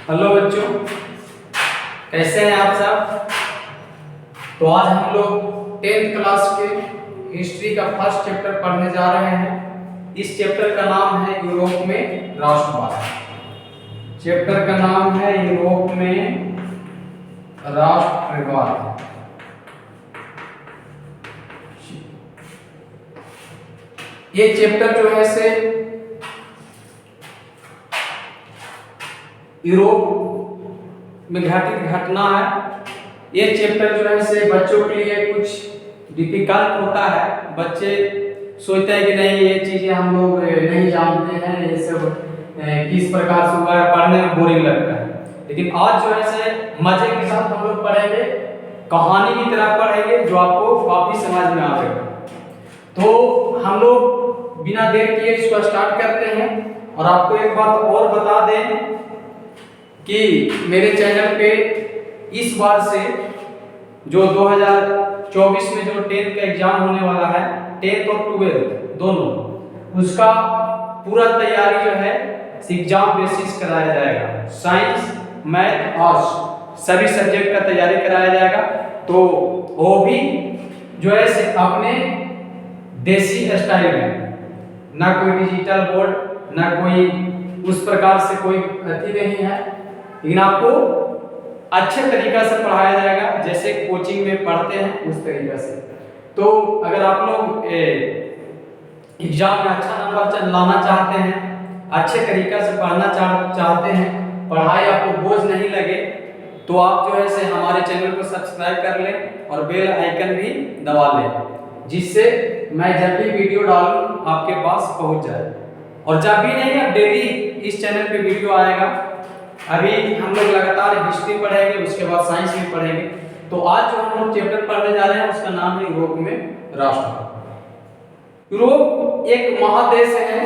Hello बच्चों, कैसे हैं आप सब। तो आज हम लोग 10th क्लास के हिस्ट्री का फर्स्ट चैप्टर पढ़ने जा रहे हैं। इस चैप्टर का नाम है यूरोप में राष्ट्रवाद। चैप्टर का नाम है यूरोप में राष्ट्रवाद। ये चैप्टर जो है से यूरोप में घटित घटना है। ये चैप्टर जो है से बच्चों के लिए कुछ डिफिकल्ट होता है। बच्चे सोचते हैं कि नहीं ये चीजें हम लोग नहीं जानते हैं, ये सब किस प्रकार से हुआ है, पढ़ने में बोरिंग लगता है। लेकिन आज जो है से मजे के साथ हम लोग पढ़ेंगे, कहानी की तरह पढ़ेंगे जो आपको काफी समझ में आएगा। तो हम लोग बिना देर किए इसको स्टार्ट करते हैं। और आपको एक बात और बता दें कि मेरे चैनल पे इस बार से जो 2024 में जो 10th का एग्जाम होने वाला है, 10th और 12th दोनों, उसका पूरा तैयारी जो है एग्जाम बेसिस कराया जाएगा। साइंस, मैथ, आर्ट्स सभी सब्जेक्ट का तैयारी कराया जाएगा। तो वो भी जो है से अपने देसी स्टाइल में, ना कोई डिजिटल बोर्ड, ना कोई उस प्रकार से कोई अति नहीं है, लेकिन आपको अच्छे तरीका से पढ़ाया जाएगा जैसे कोचिंग में पढ़ते हैं उस तरीका से। तो अगर आप लोग एग्जाम में अच्छा नंबर लाना चाहते हैं, अच्छे तरीका से पढ़ना चाहते हैं, पढ़ाई आपको बोझ नहीं लगे, तो आप जो है से हमारे चैनल को सब्सक्राइब कर लें और बेल आइकन भी दबा लें, जिससे मैं जब भी वीडियो डालूं आपके पास पहुंच जाए। और जब भी नहीं, अब डेली इस चैनल पे वीडियो आएगा। अभी हम लोग लगातार हिस्ट्री पढ़ेंगे, उसके बाद साइंस भी पढ़ेंगे। तो आज जो हम लोग चैप्टर पढ़ने जा रहे हैं उसका नाम है यूरोप में राष्ट्रवाद। यूरोप एक महादेश है,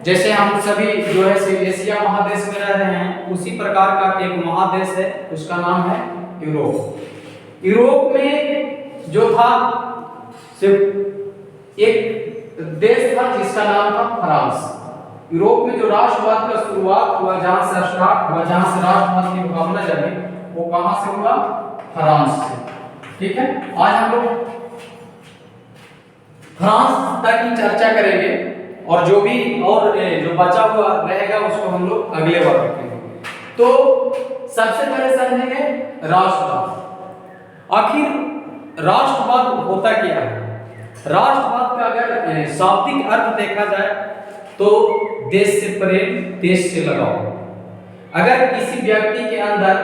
जैसे हम सभी जो है से एशिया महादेश में रह रहे हैं, उसी प्रकार का एक महादेश है, उसका नाम है यूरोप। यूरोप में जो था सिर्फ एक देश था जिसका नाम था फ्रांस। यूरोप में जो राष्ट्रवाद का शुरुआत हुआ, जहां से स्टार्ट हुआ, जहां से राष्ट्रवाद की भावना जगी, वो कहां से हुआ? फ्रांस से। ठीक है, आज हम लोग फ्रांस तक की चर्चा करेंगे और जो भी और जो बचा हुआ रहेगा उसको हम लोग अगले बार रखेंगे। तो सबसे पहले समझेंगे राष्ट्रवाद। आखिर राष्ट्रवाद होता क्या है? राष्ट्रवाद का अगर शाब्दिक अर्थ देखा जाए तो देश से प्रेम, देश से लगाव। अगर किसी व्यक्ति के अंदर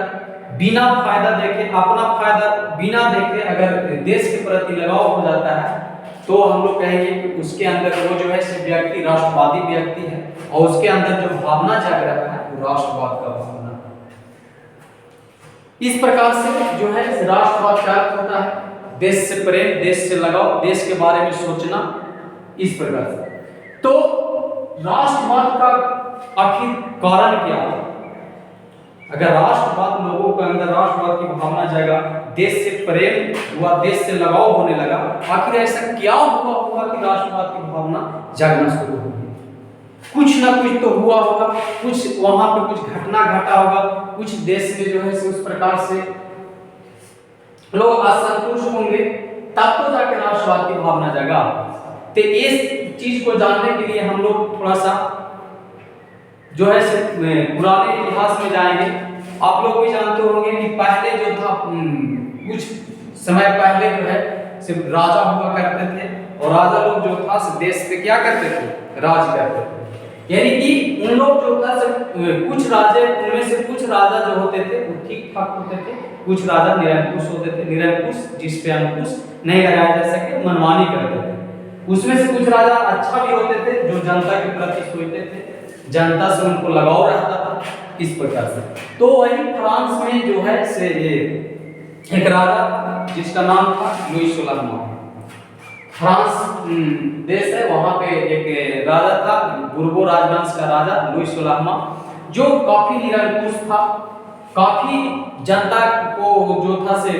बिना फायदा देखे, अपना फायदा बिना देखे अगर देश के प्रति लगाव हो जाता है, तो हम लोग कहेंगे कि उसके अंदर वो जो है व्यक्ति राष्ट्रवादी व्यक्ति है, और उसके अंदर जो भावना जाग रहा है वो राष्ट्रवाद का भावना। इस प्रकार से जो है राष्ट्रवाद का अर्थ होता है देश से प्रेम, देश से लगाव, देश के बारे में सोचना, इस प्रकार से। तो राष्ट्रवाद का आखिर कारण क्या है? अगर राष्ट्रवाद लोगों के अंदर राष्ट्रवाद की भावना जाएगा, देश से प्रेम हुआ, देश से लगाव होने लगा, आखिर ऐसा क्या हुआ होगा कि राष्ट्रवाद की भावना जागना शुरू होगी? कुछ ना कुछ तो हुआ होगा, कुछ वहां पे कुछ घटना घटा होगा, कुछ देश में जो है उस प्रकार से लोग असंतुष्ट होंगे, तब तो जाकर राष्ट्रवाद की भावना जागा। तो इस चीज को जानने के लिए हम लोग थोड़ा सा जो है पुराने इतिहास में जाएंगे। आप लोग भी जानते होंगे कि पहले जो था कुछ समय पहले जो है सिर्फ राजा हुआ करते थे, और राजा लोग जो था देश पे क्या करते थे? राज करते थे। यानी कि उन लोग जो था कुछ राजे, उनमें से कुछ राजा जो होते थे वो ठीक ठाक होते थे, कुछ राजा निरंकुश होते थे। निरंकुश जिसपे अंकुश नहीं लगाया जा सके, मनमानी करते थे। उसमें से कुछ राजा अच्छा भी होते थे, जो जनता के प्रति सोचते थे, जनता से उनको लगाव रहता था, इस प्रकार से। तो वही फ्रांस में जो है से एक राजा जिसका नाम था लुई 16वां। फ्रांस देश है, वहां पे एक राजा था, बुर्बो राजवंश का राजा लुई 16वां, जो काफी निरंकुश था, काफी जनता को जो था से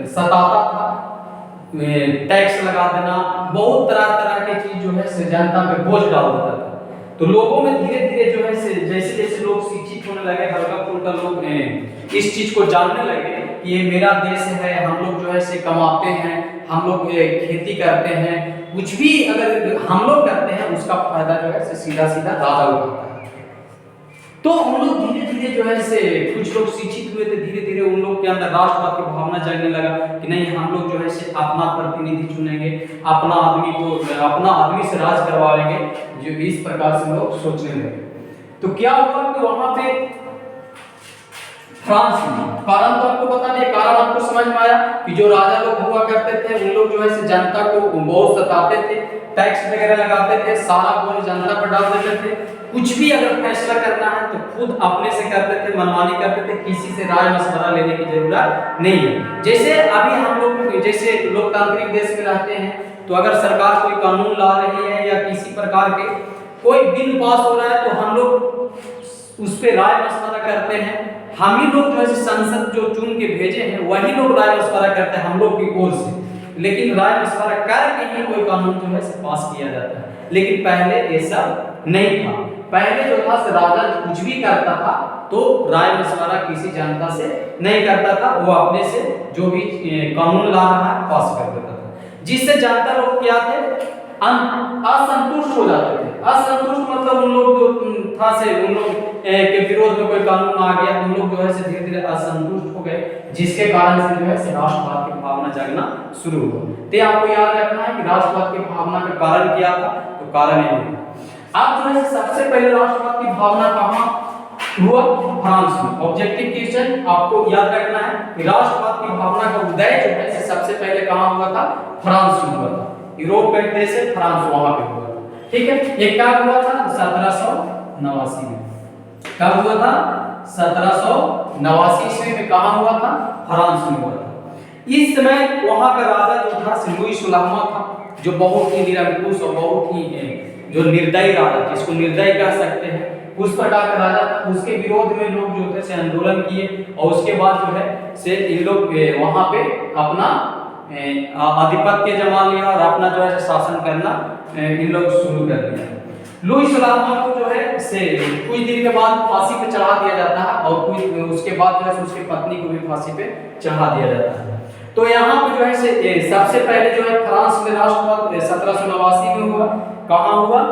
सताता था, टैक्स लगा देना, बहुत तरह तरह के चीज जो है से जनता पे बोझ डाल देता था। तो लोगों में धीरे धीरे जो है से जैसे जैसे लोग शिक्षित होने लगे, हल्का फुल्का लोग चीज को जानने लगे कि ये मेरा देश है, हम लोग जो है इसे कमाते हैं, हम लोग खेती करते हैं, कुछ भी अगर हम लोग करते हैं उसका फायदा जो है सीधा सीधा राजा उठाता है। तो उन लोग धीरे धीरे जो है से कुछ लोग शिक्षित हुए थे, धीरे धीरे उन लोग के अंदर राष्ट्रवाद की भावना जगने लगा कि नहीं, हम लोग जो है से अपना प्रतिनिधि चुनेंगे, अपना आदमी से राज करवाएंगे, जो इस प्रकार से लोग सोचने लगे। तो क्या हुआ कि वहां पे फ्रांस में, कारण तो आपको बता दें, कारण आपको समझ में आया कि जो राजा लोग हुआ करते थे उन लोग जो है से जनता को बहुत सताते थे, टैक्स वगैरह लगाते थे, सारा बोझ जनता पर डाल देते थे। कुछ भी अगर फैसला करना है तो खुद अपने से करते थे, मनमानी करते थे, किसी से राय मशवरा लेने की जरूरत नहीं है। जैसे अभी हम लोग जैसे लोकतांत्रिक देश में रहते हैं तो अगर सरकार कोई कानून ला रही है या किसी प्रकार के कोई बिल पास हो रहा है तो हम लोग उस पर राय मशवरा करते हैं। हम ही लोग जो है संसद जो चुन के भेजे हैं वही लोग राय मशवरा करते हैं हम लोग की ओर से, लेकिन राय मशवरा करके ही कोई कानून जो है पास किया जाता है। लेकिन पहले ये सब नहीं था। पहले जो था राजा कुछ भी करता था तो राय मशवरा किसी जनता से नहीं करता था, वो अपने से जो भी कानून ला रहा है पास कर देता था, जिससे जनता लोग क्या थे असंतुष्ट हो जाते थे। असंतुष्ट मतलब उन लोग जो था से उन लोग के विरोध में कोई कानून आ गया, उन लोग जो है धीरे धीरे असंतुष्ट हो गए, जिसके कारण से जो है राष्ट्रवाद की भावना जगना शुरू हुआ। तो आपको याद रखना है कि राष्ट्रवाद की भावना का कारण क्या था, तो कारण ये था। अब जो है सबसे पहले राष्ट्रवाद की भावना कहाँ हुआ? फ्रांस में। ऑब्जेक्टिव क्वेश्चन आपको याद रखना है कि राष्ट्रवाद की भावना का उदय जो है सबसे पहले कहाँ हुआ था? फ्रांस में हुआ था। यूरोप का देश है फ्रांस, वहां पे हुआ था। ठीक है, ये कब हुआ था? 1789 में। कब हुआ था? 1789 ईस्वी में। कहाँ हुआ था? फ्रांस में हुआ था। इस समय वहां का राजा जो था लुई सुलामा था, जो बहुत ही निरंकुश और बहुत ही जो निर्दयी राजा, जिसको निर्दयी कह सकते हैं, उस प्रकार का राजा था। उसके विरोध में लोग जो थे से आंदोलन किए और उसके बाद जो है से इन लोग वहां पे अपना आधिपत्य जमा लिया और अपना जो है शासन करना इन लोग शुरू कर दिया। लुई सुलामा को जो है से कुछ दिन के बाद फांसी पे चढ़ा दिया जाता है और कुछ उसके बाद जो है उसकी पत्नी को भी फांसी पे चढ़ा दिया जाता है। तो यहाँ पे जो है से सबसे पहले जो है फ्रांस में राष्ट्रवाद 1789 में हुआ। कहाँ हुआ?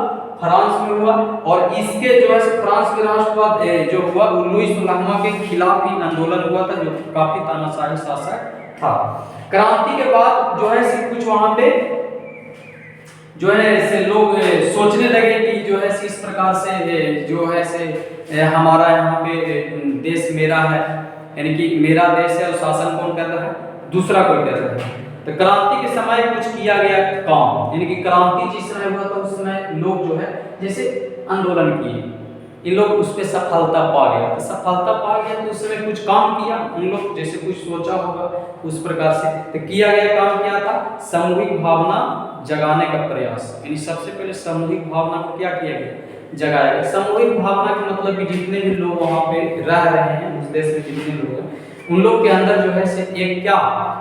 फ्रांस में हुआ। और इसके जो है फ्रांस में राष्ट्रवाद जो हुआ वो लुई सुलामा के खिलाफ ही आंदोलन हुआ था, जो काफी तानाशाही शासक था। क्रांति के बाद जो है कुछ वहां पे जो है से लोग सोचने लगे कि जो है इस प्रकार से जो है से हमारा यहाँ पे देश मेरा है, यानी कि मेरा देश है और शासन कौन कर रहा है? दूसरा कोई कर रहा है। तो क्रांति के समय कुछ किया गया काम, यानी कि क्रांति जिस समय हुआ था उस समय लोग जो है जैसे आंदोलन किए, इन लोग उस पर सफलता पा गया। तो सफलता पा गया तो उस समय कुछ काम किया उन लोग, जैसे कुछ सोचा होगा उस प्रकार से। तो किया गया काम क्या था? सामूहिक भावना जगाने का प्रयास। यानी सबसे पहले सामूहिक भावना को क्या किया गया? जगाया गया। सामूहिक भावना का मतलब कि जितने भी लोग वहाँ पे रह रहे हैं उस देश में, जितने लोग हैं उन लोग के अंदर जो है से एक क्या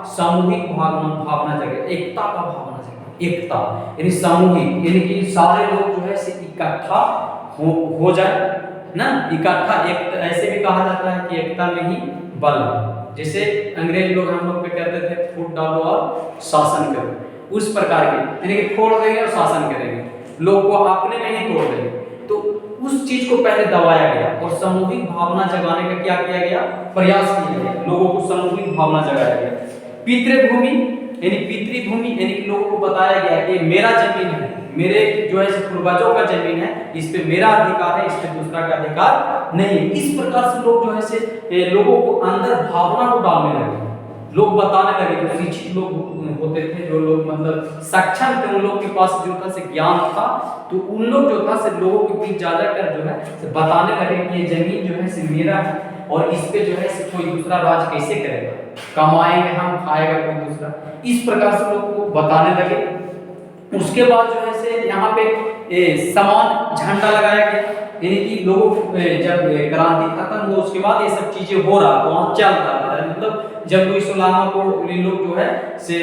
सामूहिक भावना जगे, एकता का भावना जगे। एकता यानी सामूहिक, यानी कि सारे लोग जो है से इकट्ठा हो जाए ना, इकट्ठा। एक ऐसे भी कहा जाता है कि एकता में ही बल। जैसे अंग्रेज लोग हम लोग पे कहते थे फूट डालो और शासन करो, उस प्रकार के, यानी कि फोड़ देंगे और शासन करेंगे, लोग को अपने में ही तोड़ देंगे। तो उस चीज को पहले दबाया गया और सामूहिक भावना जगाने का क्या किया गया? प्रयास किया गया, लोगों को सामूहिक भावना जगाया गया। पितृभूमि यानी कि लोगों को बताया गया कि मेरा जमीन है, मेरे जो है पूर्वजों का जमीन है, इस पे मेरा अधिकार है, इस पे दूसरा का अधिकार नहीं है। इस प्रकार से लोग जो है से लोगों को अंदर भावना को डालने लगे, लोग बताने लगे। जो शिक्षित लोग होते थे, जो लोग मतलब सक्षम थे, उन लोग के पास जो था से ज्ञान था, तो उन लोग जो था से लोगों के बीच जाकर जो है से बताने लगे कि ये जमीन जो है से मेरा है और इस पे जो है से कोई दूसरा राज कैसे करेगा, कमाएंगे हम, खाएगा कोई दूसरा। इस प्रकार से लोग को बताने लगे। उसके बाद जो है से यहाँ पे समान झंडा लगाया गया, यानी कि लोगों जब क्रांति खत्म हुआ उसके बाद ये सब चीजें हो रहा तो वहाँ चल रहा था। मतलब जब लुई सुलामा को इन लोग जो है से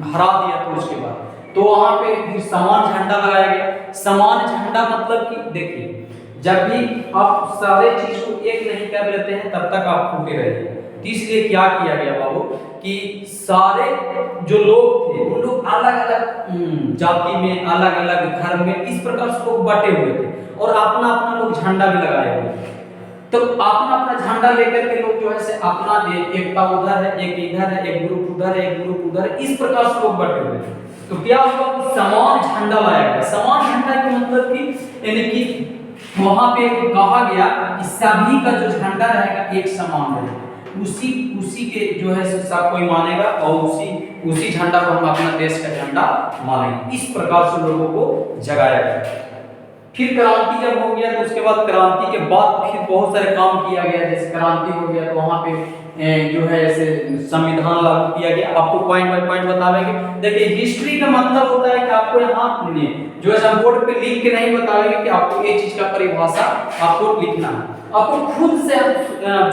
हरा दिया तो उसके बाद तो वहाँ पे समान झंडा लगाया गया। समान झंडा मतलब कि देखिए, जब भी आप सारे चीज को एक नहीं कर लेते हैं तब तक आप फूटे रहिए। तो इसलिए क्या किया गया बाबू कि सारे जो लोग थे उन लोग अलग अलग जाति में, अलग अलग धर्म में इस प्रकार से लोग बटे हुए थे और अपना अपना लोग झंडा भी लगाए हुए थे। तो अपना अपना झंडा लेकर के लोग जो है से अपना एकता उधर है, एक इधर है, एक ग्रुप उधर है, एक ग्रुप उधर है, इस प्रकार से लोग बटे हुए थे। तो क्या हुआ कि समान झंडा लाया गया। समान झंडा के मतलब कि यानी कि वहां पे कहा गया कि सभी का जो झंडा रहेगा एक समान रहेगा, उसी के जो है सब कोई मानेगा और उसी झंडा को हम अपना देश का झंडा मानेंगे। इस प्रकार से लोगों को जगाया गया। फिर क्रांति जब हो गया तो उसके बाद क्रांति के बाद फिर बहुत सारे काम किया गया। जैसे क्रांति हो गया तो वहां पे जो है ऐसे संविधान लागू किया गया। आपको पॉइंट बाय पॉइंट बतावेंगे। देखिए हिस्ट्री का मतलब होता है कि आपको यहाँ जो है बोर्ड पे लिख के नहीं बतावेंगे कि आपको ये चीज का परिभाषा आपको लिखना है, आपको खुद से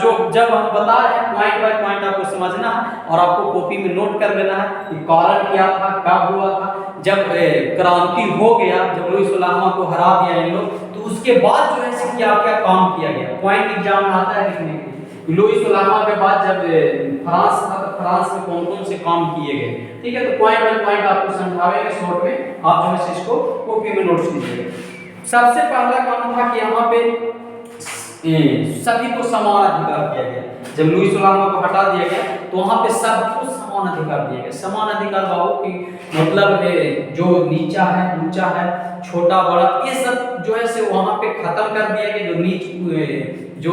जो जब हम बता रहे हैं पॉइंट बाय पॉइंट आपको समझना है और आपको कॉपी में नोट कर लेना है कि कारण क्या था, कब हुआ था। जब क्रांति हो गया, जब लुईस सुलामा को हरा दिया इन लोग, तो उसके बाद जो है क्या क्या काम किया गया। पॉइंट एग्जाम में आता है लिखने के लिए। लुईस सुलामा के बाद जब फ्रांस था तो फ्रांस में कौन कौन से काम किए गए, ठीक है। तो पॉइंट बाय पॉइंट आपको समझावेंगे शॉर्ट में, आप जो है इसको कॉपी में नोट्स कीजिएगा। सबसे पहला काम था कि यहाँ पे सभी को समान अधिकार दिया गया। जब लुईस सुलामा को हटा दिया गया तो वहां पे सबको समान अधिकार दिया गया। समान अधिकार बाबू की मतलब जो नीचा है, ऊंचा है, छोटा बड़ा, ये सब जो है से वहां पे खत्म कर दिया गया। जो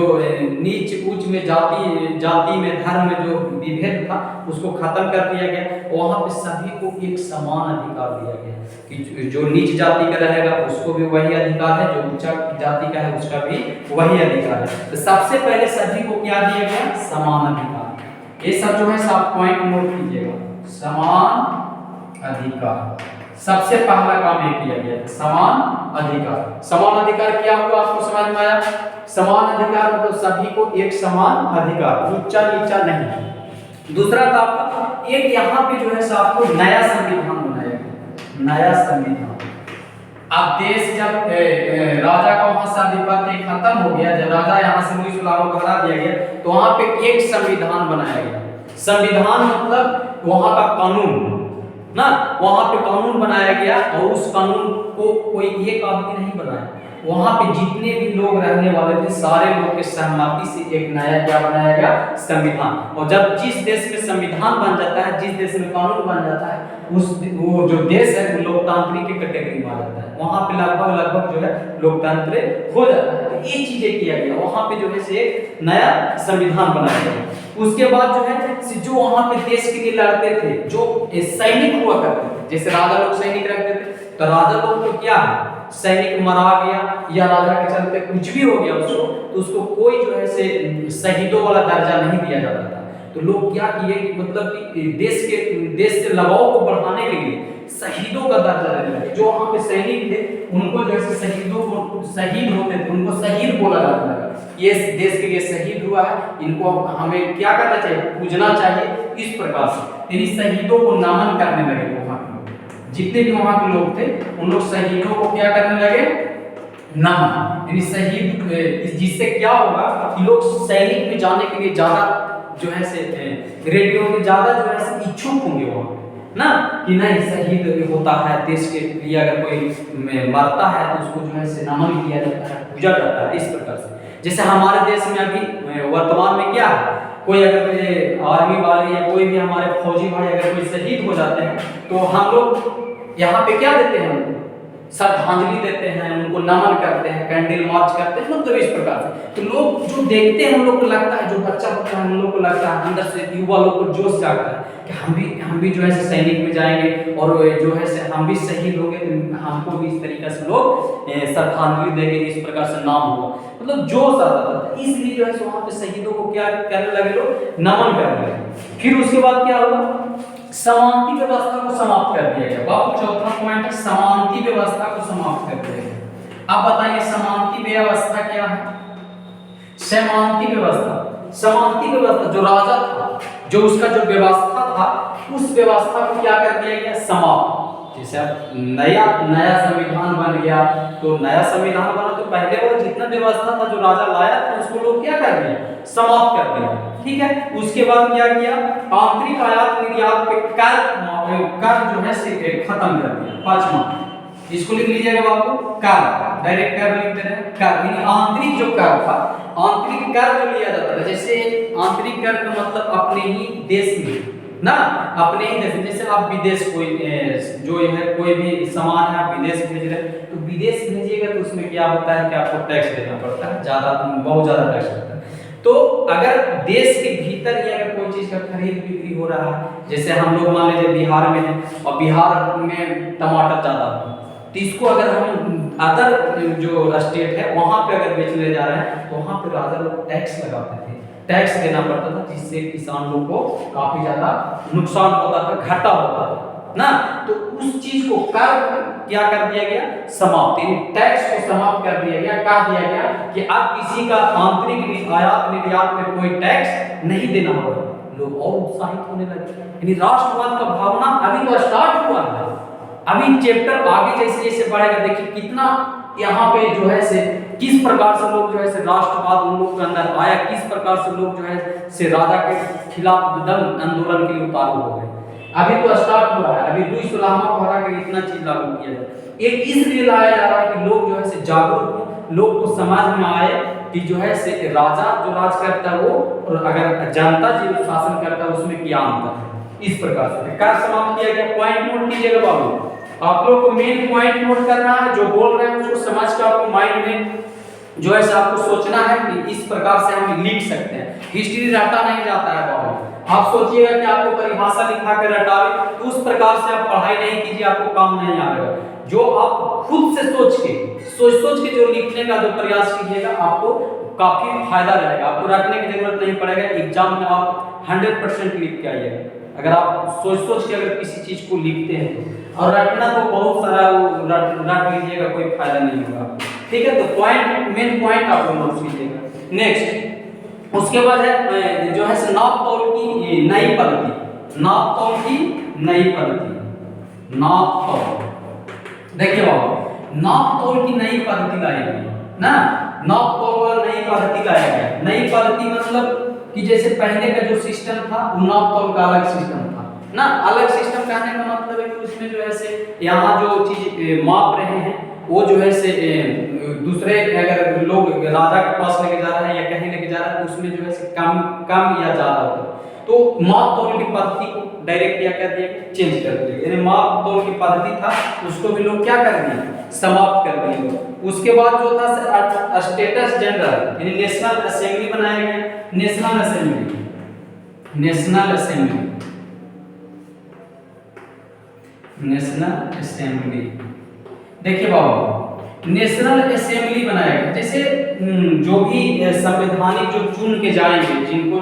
नीच ऊंच में जाति में धर्म में जो विभेद था उसको खत्म कर दिया गया। वहां पे सभी को एक समान अधिकार दिया गया कि जो नीच जाति का रहेगा उसको भी वही अधिकार है, जो ऊंचा जाति का है उसका भी वही अधिकार है। तो सबसे पहले सभी को क्या दिया गया? समान अधिकार। ये सब जो है सब पॉइंट नोट कीजिएगा। समान अधिकार सबसे पहला काम ये किया गया, समान अधिकार। समान अधिकार क्या हुआ आपको समझ में आया? समान अधिकार मतलब सभी को एक समान अधिकार, ऊंचा नीचा नहीं। दूसरा था आपका एक यहाँ पे जो है आपको नया संविधान बनाया गया। नया संविधान। अब देश जब राजा का वहां से आधिपत्य खत्म हो गया, जब राजा यहाँ से लुईस सुलामा को हटा दिया गया तो वहां पे एक संविधान बनाया गया। संविधान मतलब वहां का कानून ना, वहां पे कानून बनाया गया और उस कानून को कोई एक आदमी नहीं बनाया। वहां पे जितने भी लोग रहने वाले थे सारे लोग के सहमति से एक नया क्या बनाया गया? संविधान। और जब जिस देश में संविधान बन जाता है, जिस देश में कानून बन जाता है, वो जो देश है वो लोकतांत्रिक की कैटेगरी में आ जाता है। वहां पे लगभग जो है लोकतंत्र हो जाता है। तो ये चीजें किया गया। वहां पे जो है से एक नया संविधान बनाया गया। उसके बाद जो है जो वहां पे देश के लिए लड़ते थे, जो सैनिक हुआ करते थे, जैसे राजा लोग सैनिक रखते थे, तो राजा लोग तो क्या है, सैनिक मरा गया या राजा के चलते कुछ भी हो गया उसको, तो उसको कोई जो है से शहीदों वाला दर्जा नहीं दिया जाता था। तो लोग क्या किए कि मतलब कि देश से लगाव को बढ़ाने के लिए शहीदों का दर्जा देने लगे। जो वहां पे सैनिक थे उनको जैसे शहीद होते थे उनको शहीद बोला जाता था। ये देश के लिए शहीद हुआ है, इनको हमें क्या करना चाहिए? पूजना चाहिए। इस प्रकार से इन शहीदों को नमन करने लगे। वहां के लोग जितने भी वहां के लोग थे उन लोग शहीदों को क्या करने लगे? नमन। यानी शहीद, जिससे क्या होगा कि लोग सैनिक में जाने के लिए ज्यादा जो है से रेडियो में ज्यादा जो है से इच्छुक होंगे वहां ना, कि नहीं शहीद होता है देश के लिए, अगर कोई मरता है तो उसको जो है से नमन किया जाता है, पूजा जाता है। इस प्रकार से जैसे हमारे देश में अभी वर्तमान में क्या है, कोई अगर आर्मी वाले या कोई भी हमारे फौजी भाई अगर कोई शहीद हो जाते हैं तो हम लोग यहाँ पे क्या देते हैं? उनको श्रद्धांजलि देते हैं, उनको नमन करते हैं, कैंडल मार्च करते हैं, मतलब इस प्रकार से। तो लोग जो देखते हैं उन लोग को लगता है, जो बच्चा होता है उन लोग को लगता है, अंदर से युवा लोग को जोश जागता है कि हम भी जो है सैनिक में जाएंगे और जो है हम भी शहीद होंगे, तो हमको भी इस तरीके से लोग श्रद्धांजलि देंगे। इस प्रकार से नाम होगा, मतलब जोश आता था। इसलिए जो है वहां पे शहीदों को क्या करने लगे? लोग नमन करने लगे। फिर उसके बाद क्या हुआ? समानती व्यवस्था को समाप्त कर दिया गया। बाबू चौथा पॉइंट है समानती व्यवस्था को समाप्त कर दिया गया। अब बताइए समानती व्यवस्था क्या है? समानती व्यवस्था जो राजा था, जो उसका जो व्यवस्था था, उस व्यवस्था को क्या कर दिया गया? समाप्त। जैसे अब नया नया संविधान बन गया, तो नया संविधान बना तो पहले वाला जितना व्यवस्था था जो राजा लाया था उसको लोग क्या कर दिया, समाप्त कर दिया। ठीक है, उसके बाद क्या किया, आंतरिक आयात निर्यात पे कर जो है से खत्म कर दिया। पांचवा इसको लिख लीजिएगा बाबू, कर, डायरेक्ट कर लिख दे रहे हैं, कर यानी आंतरिक जो कर था, आंतरिक कर जो लिया जाता था, जैसे आंतरिक कर का मतलब अपने ही देश में ना, अपने ही देश में, जैसे आप विदेश कोई जो है कोई भी सामान है आप विदेश भेज रहे हैं, तो विदेश भेजिएगा तो उसमें क्या होता है कि आपको टैक्स देना पड़ता है, बहुत ज्यादा टैक्स लगता है। तो अगर देश के भीतर ही अगर कोई चीज का खरीद बिक्री हो रहा है, जैसे हम लोग मान लीजिए बिहार में है और बिहार में टमाटर ज्यादा है, तो इसको अगर हम अदर जो स्टेट है वहां पे अगर बेचने जा रहे हैं तो वहां पे राजा लोग टैक्स लगाते थे, टैक्स देना पड़ता था, जिससे किसान लोग को काफी ज्यादा नुकसान होता था, घाटा होता था ना। तो उस चीज को कर क्या कर दिया गया, समाप्त, टैक्स को समाप्त कर दिया गया, कह दिया गया कि अब किसी का आंतरिक आयात निर्यात में कोई टैक्स नहीं देना होगा। लोग और उत्साहित होने लगे, यानी राष्ट्रवाद का भावना अभी तो स्टार्ट हुआ है, अभी चैप्टर आगे जैसे जैसे बढ़ेगा, देखिए कितना यहाँ पे जो है से किस प्रकार से लोग जो है से राष्ट्रवाद उन लोगों के अंदर आया, किस प्रकार से लोग जो है से राजा के खिलाफ एकदम आंदोलन के लिए उतारू हो गए। अभी तो स्टार्ट हुआ है, अभी 216वां धारा के इतना चीज लागू किया जाए, एक इसलिए लाया जा रहा है कि लोग जो है से जागरूक हो, लोग को समझ में आए कि जो है से राजा जो राज करता है वो और अगर जनता जो शासन करता है उसमें क्या अंतर है। इस प्रकार से कार्य समाप्त किया गया। पॉइंट नोट कीजिएगा बाबू, आप लोग को मेन पॉइंट नोट करना है, जो बोल रहे हैं उसको समझ के आपको माइंड में जो है आपको सोचना है कि इस प्रकार से हम लिख सकते हैं। हिस्ट्री रटा नहीं जाता है बाबू, आप सोचिएगा कि आपको परिभाषा लिखा के रटावे, तो उस प्रकार से आप पढ़ाई नहीं कीजिए, आपको काम नहीं आएगा। जो आप खुद से सोच के जो लिखने का जो प्रयास कीजिएगा आपको काफी फायदा रहेगा, आपको रटने की जरूरत नहीं पड़ेगा। एग्जाम में आप 100% लिख के आइएगा अगर आप सोच के अगर किसी चीज को लिखते हैं तो। और रटना तो बहुत सारा रट लीजिएगा, कोई फायदा नहीं होगा। ठीक है, तो पॉइंट मेन पॉइंट आप लोग नोट कीजिएगा। नेक्स्ट उसके बाद है जो है नाप तौल की नई पद्धति, नाप तौल की नई पद्धति, नाप तौल। देखिए बाबू, नाप तौल की नई पद्धति लाई गई ना, नाप तौल वाला नई पद्धति लाया गया। नई पद्धति मतलब कि जैसे पहले का जो सिस्टम था वो नाप तौल का अलग सिस्टम था ना, अलग सिस्टम कहने का मतलब है कि उसमें जो है से यहाँ जो चीज माप रहे हैं वो जो है से दूसरे अगर लोग राजा के पास लेके जा रहे हैं या कहीं लेके जा रहे हैं तो उसमें जो है से कम या ज्यादा होता है। तो माप तौल की पद्धति को डायरेक्ट क्या कर दिया, चेंज कर दिया, यानी माप तौल की पद्धति था उसको भी लोग क्या कर दिए, समाप्त कर दिए। उसके बाद जो था स्टेटस जनरल यानी नेशनल असेंबली बनाया गया, national assembly, national assembly, national assembly. देखिए बाबू, नेशनल असेंबली बनाया गया, जैसे जो भी संवैधानिक जो चुन के जाएंगे, जिनको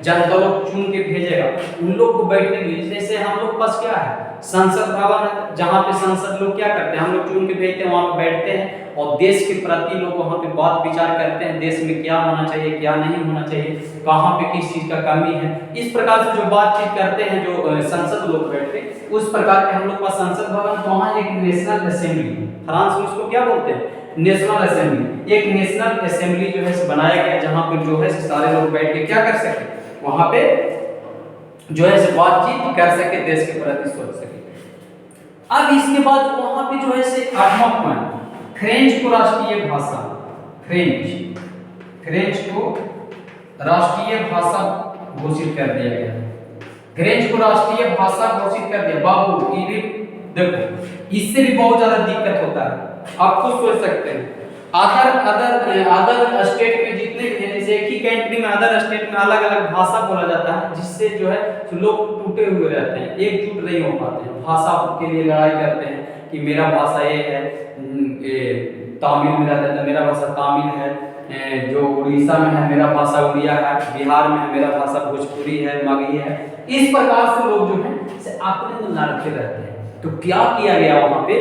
जनता लोग चुन के भेजेगा उन लोग को बैठने के लिए, जैसे हम लोग पास क्या है संसद भवन है, जहाँ पे सांसद लोग क्या करते हैं, हम लोग चुन के भेजते हैं, वहाँ पे बैठते हैं और देश के प्रति लोग वहाँ पे बात विचार करते हैं, देश में क्या होना चाहिए क्या नहीं होना चाहिए, कहाँ पे किस चीज का कमी है, इस प्रकार से जो बातचीत करते हैं जो संसद लोग बैठते हैं, उस प्रकार के हम लोग पास संसद भवन, तो वहाँ एक नेशनल असेंबली, फ्रांस में उसको क्या बोलते हैं, नेशनल असेंबली, एक नेशनल असेंबली जो है बनाया गया, जहाँ पे जो है सारे लोग बैठ के क्या कर सके, वहाँ पे जो है बातचीत कर सके, देश के प्रति सोच सके। अब इसके बाद वहां पे जो है से 8वां पॉइंट, फ्रेंच को राष्ट्रीय भाषा, फ्रेंच को राष्ट्रीय भाषा घोषित कर दिया गया, फ्रेंच को राष्ट्रीय भाषा घोषित कर दिया। बाबू ये भी देखो, इससे भी बहुत ज्यादा दिक्कत होता है, आप खुद सोच सकते हैं। अदर स्टेट में जितने भी हैं, जैसे एक ही कंट्री में अदर स्टेट में अलग अलग भाषा बोला जाता है, जिससे जो है लोग टूटे हुए रहते हैं, एकजुट नहीं हो पाते हैं, भाषा के लिए लड़ाई करते हैं कि मेरा भाषा ये है, तमिल में रहता है तो मेरा भाषा तमिल है, जो उड़ीसा में है मेरा भाषा उड़िया है, बिहार में है मेरा भाषा भोजपुरी है, मगही है, इस प्रकार से लोग जो है अपने में लड़ते रहते हैं। तो क्या किया गया वहां पे,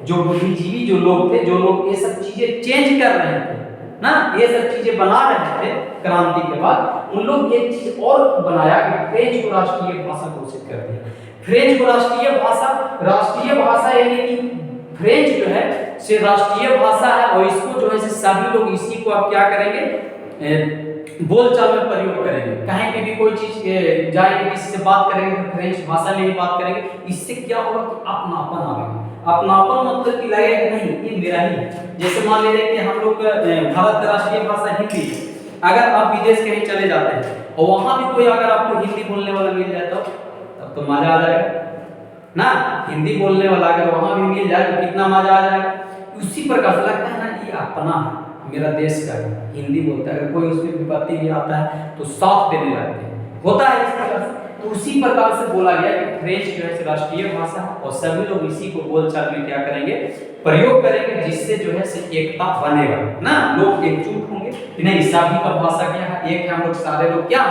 जो बुद्धिजीवी जो लोग थे, जो लोग ये सब चीजें चेंज कर रहे थे ना, ये सब चीजें बना रहे थे क्रांति के बाद, उन लोग एक चीज और बनाया कि फ्रेंच को राष्ट्रीय भाषा घोषित कर दिया। फ्रेंच को राष्ट्रीय भाषा यानी कि फ्रेंच जो है से राष्ट्रीय भाषा है, और इसको जो है से सभी लोग इसी को आप क्या करेंगे बोलचाल में प्रयोग करेंगे। कहीं पे भी कोई चीज जाएंगे, किसी से बात करेंगे तो फ्रेंच भाषा में ही बात करेंगे। इससे क्या होगा कि अपनापन आएगा। अपनापन मतलब कि लगेगा नहीं ये मेरा ही है। जैसे मान लीजिए कि हम लोग भारत का राष्ट्रीय भाषा हिंदी है, अगर आप विदेश कहीं चले जाते हैं और वहां भी कोई अगर आपको हिंदी बोलने वाला मिल जाए तब तो मजा आ जाएगा ना। हिंदी बोलने वाला अगर वहां भी मिल जाए तो कितना मजा आ जाएगा। उसी प्रकार से लगता है ना ये अपना है, मेरा देश का है, हिंदी बोलता है। अगर कोई उसमें विपत्ति भी आता है तो साथ देने लगते हैं, होता है इस प्रकार से। तो उसी प्रकार से बोला गया कि फ्रेंच जो है राष्ट्रीय भाषा है और सभी लोग इसी को बोलचाल में क्या करेंगे प्रयोग करेंगे, जिससे जो है से एकता बनेगा ना, लोग एकजुट होंगे कि नहीं सभी का भाषा क्या है एक है, हम लोग सारे लोग क्या